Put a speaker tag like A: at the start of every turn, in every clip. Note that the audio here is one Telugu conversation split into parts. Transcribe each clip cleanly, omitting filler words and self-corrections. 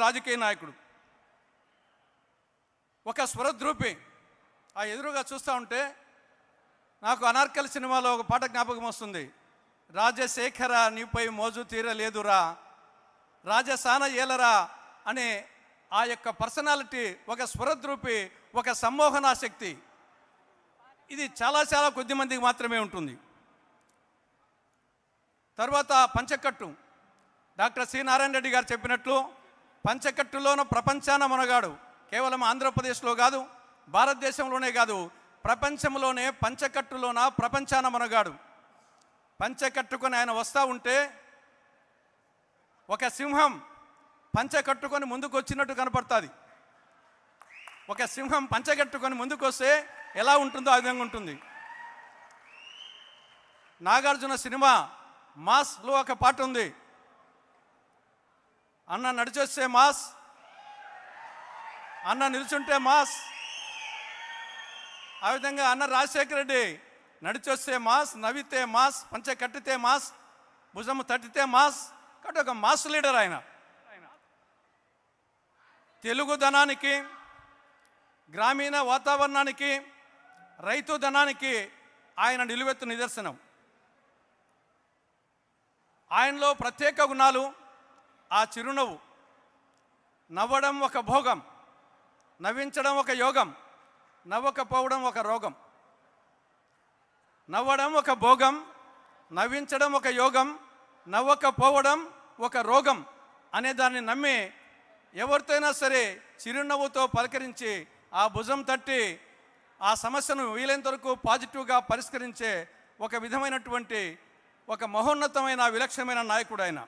A: రాజకీయ నాయకుడు, ఒక స్వరద్రూపి. ఆ ఎదురుగా చూస్తూ ఉంటే నాకు అనార్కలి సినిమాలో ఒక పాట జ్ఞాపకం వస్తుంది. రాజశేఖర నీపై మోజు తీరలేదురా, రాజసాన ఏలరా అనే ఆ యొక్క పర్సనాలిటీ, ఒక స్వరద్రూపి, ఒక సమ్మోహనాశక్తి. ఇది చాలా చాలా కొద్ది మందికి మాత్రమే ఉంటుంది. తర్వాత పంచకట్టు. డాక్టర్ సి నారాయణ రెడ్డి గారు చెప్పినట్లు పంచకట్టులోన ప్రపంచాన మనగాడు. కేవలం ఆంధ్రప్రదేశ్లో కాదు, భారతదేశంలోనే కాదు, ప్రపంచంలోనే పంచకట్టులోన ప్రపంచాన మనగాడు. పంచకట్టుకొని ఆయన వస్తూ ఉంటే ఒక సింహం పంచకట్టుకొని ముందుకు వచ్చినట్టు కనపడుతుంది. ఒక సింహం పంచకట్టుకొని ముందుకు వస్తే ఎలా ఉంటుందో ఆ విధంగా ఉంటుంది. నాగార్జున సినిమా మాస్లో ఒక పాట ఉంది. అన్న నడిచొస్తే మాస్, అన్న నిల్చుంటే మాస్. ఆ విధంగా అన్న రాజశేఖర రెడ్డి నడిచొస్తే మాస్, నవ్వితే మాస్, పంచ కట్టితే మాస్, భుజము తట్టితే మాస్. కాబట్టి ఒక మాస్ లీడర్ ఆయన. తెలుగు ధనానికి, గ్రామీణ వాతావరణానికి, రైతు ధనానికి ఆయన నిలువెత్తు నిదర్శనం. ఆయనలో ప్రత్యేక గుణాలు. ఆ చిరునవ్వు, నవ్వడం ఒక భోగం, నవ్వించడం ఒక యోగం, నవ్వకపోవడం ఒక రోగం. నవ్వడం ఒక భోగం, నవ్వించడం ఒక యోగం, నవ్వకపోవడం ఒక రోగం అనే దాన్ని నమ్మి ఎవరితోనైనా సరే చిరునవ్వుతో పలకరించి ఆ భుజం తట్టి ఆ సమస్యను వీలైనంత వరకు పాజిటివ్గా పరిష్కరించే ఒక విధమైనటువంటి ఒక మహోన్నతమైన విలక్షణమైన నాయకుడు ఆయన.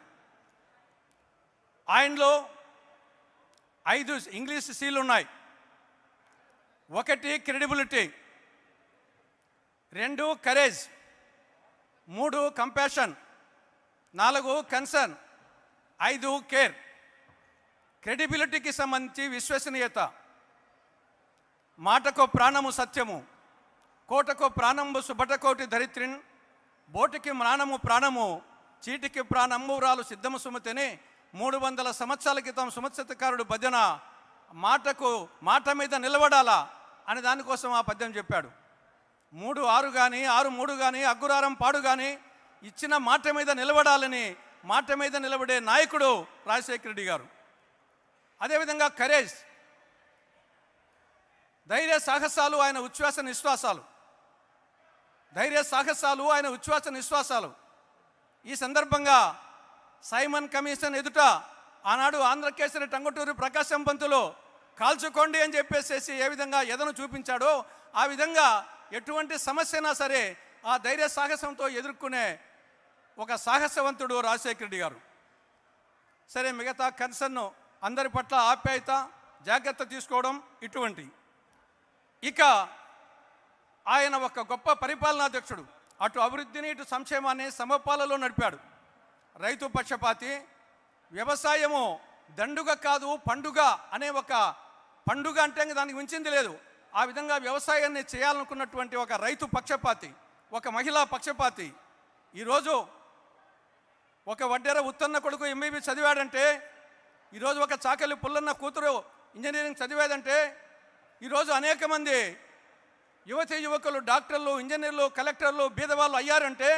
A: ఆయనలో 5 ఇంగ్లీష్ సీలు ఉన్నాయి. 1 credibility, 2 courage, 3 compassion, 4 concern, 5 care. క్రెడిబిలిటీకి సంబంధించి విశ్వసనీయత. మాటకో ప్రాణము సత్యము, కోటకో ప్రాణంబు సుబటకోటి ధరిత్రిన్, బోటికి ప్రాణము ప్రాణము, చీటికి ప్రాణంబురాలు సిద్ధము సుమతిని 300 సంవత్సరాల క్రితం సుమత్సతకారుడు భజన. మాట మీద నిలబడాలా అనే దానికోసం ఆ పద్యం చెప్పాడు. 3-6 కానీ 6-3 కానీ అగ్గురారం పాడు కానీ ఇచ్చిన మాట మీద నిలబడాలని మాట మీద నిలబడే నాయకుడు రాజశేఖర రెడ్డి గారు. అదేవిధంగా కరేజ్, ధైర్య సాహసాలు ఆయన ఉచ్ఛ్వాస నిశ్వాసాలు. ధైర్య సాహసాలు ఆయన ఉచ్ఛ్వాస నిశ్వాసాలు. ఈ సందర్భంగా సైమన్ కమిషన్ ఎదుట ఆనాడు ఆంధ్రకేసరి టంగుటూరి ప్రకాశం పంతులు కాల్చుకోండి అని చెప్పేసేసి ఏ విధంగా ఎదను చూపించాడో ఆ విధంగా ఎటువంటి సమస్యనా సరే ఆ ధైర్య సాహసంతో ఎదుర్కొనే ఒక సాహసవంతుడు రాజశేఖర రెడ్డి గారు. సరే, మిగతా కన్సర్న్ అందరి పట్ల ఆప్యాయత, జాగ్రత్త తీసుకోవడం ఇటువంటి. ఇక ఆయన ఒక గొప్ప పరిపాలనాధ్యక్షుడు. అటు అభివృద్ధిని ఇటు సంక్షేమాన్ని సమపాలలో నడిపాడు. రైతు పక్షపాతి. వ్యవసాయము దండుగ కాదు పండుగ అనే ఒక పండుగ అంటే దానికి మించింది లేదు. ఆ విధంగా వ్యవసాయాన్ని చేయాలనుకున్నటువంటి ఒక రైతు పక్షపాతి, ఒక మహిళా పక్షపాతి. ఈరోజు ఒక వడ్డెర ఉత్తన్న కొడుకు ఎంబీబీ చదివాడంటే, ఈరోజు ఒక చాకలి పుల్లన్న కూతురు ఇంజనీరింగ్ చదివేదంటే, ఈరోజు అనేక మంది యువతి యువకులు డాక్టర్లు, ఇంజనీర్లు, కలెక్టర్లు, బీదవాళ్ళు అయ్యారంటే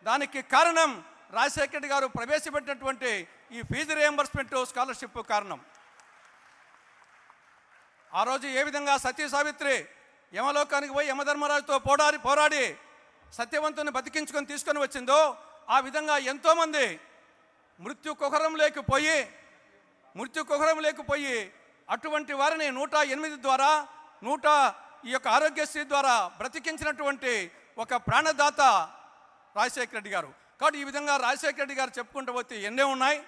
A: దానికి కారణం రాజశేఖర రెడ్డి గారు ప్రవేశపెట్టినటువంటి ఈ ఫీజు రియంబర్స్మెంట్ స్కాలర్షిప్ కారణం. ఆ రోజు ఏ విధంగా సతీ సావిత్రి యమలోకానికి పోయి యమధర్మరాజుతో పోరాడి సత్యవంతుని బతికించుకొని తీసుకొని వచ్చిందో ఆ విధంగా ఎంతోమంది మృత్యు కుహరం లేకపోయి అటువంటి వారిని 108 ద్వారా ఈ యొక్క ఆరోగ్యశ్రీ ద్వారా బ్రతికించినటువంటి ఒక ప్రాణదాత రాజశేఖర రెడ్డి గారు. కాబట్టి ఈ విధంగా రాజశేఖర రెడ్డి గారు చెప్పుకుంటూ పోతే ఎన్నే ఉన్నాయి.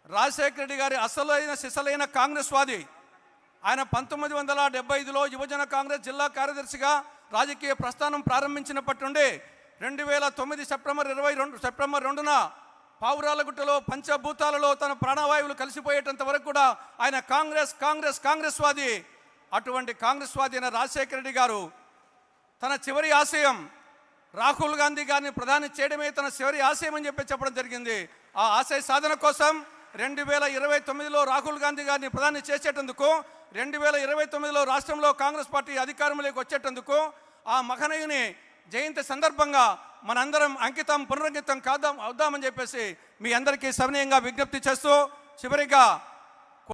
A: రాజశేఖర రెడ్డి గారి అసలైన సిసలైన కాంగ్రెస్ వాది. ఆయన 1975లో యువజన కాంగ్రెస్ జిల్లా కార్యదర్శిగా రాజకీయ ప్రస్థానం ప్రారంభించినప్పటి నుండి 2009 సెప్టెంబర్ 2న పావురాలగుట్టలో పంచభూతాలలో తన ప్రాణవాయువులు కలిసిపోయేటంత వరకు కూడా ఆయన కాంగ్రెస్ వాది. అటువంటి కాంగ్రెస్ వాది అయిన రాజశేఖర రెడ్డి గారు తన చివరి ఆశయం రాహుల్ గాంధీ గారిని ప్రధాని చేయడమే తన చివరి ఆశయం అని చెప్పడం జరిగింది. ఆ ఆశయ సాధన కోసం 2029లో రాహుల్ గాంధీ గారిని ప్రధాని చేసేటందుకు, 2029లో రాష్ట్రంలో కాంగ్రెస్ పార్టీ అధికారంలోకి వచ్చేటందుకు ఆ మహనీయుని జయంతి సందర్భంగా మనందరం అంకితం పునరంకితం అవుదామని చెప్పేసి మీ అందరికీ సవినయంగా విజ్ఞప్తి చేస్తూ చివరిగా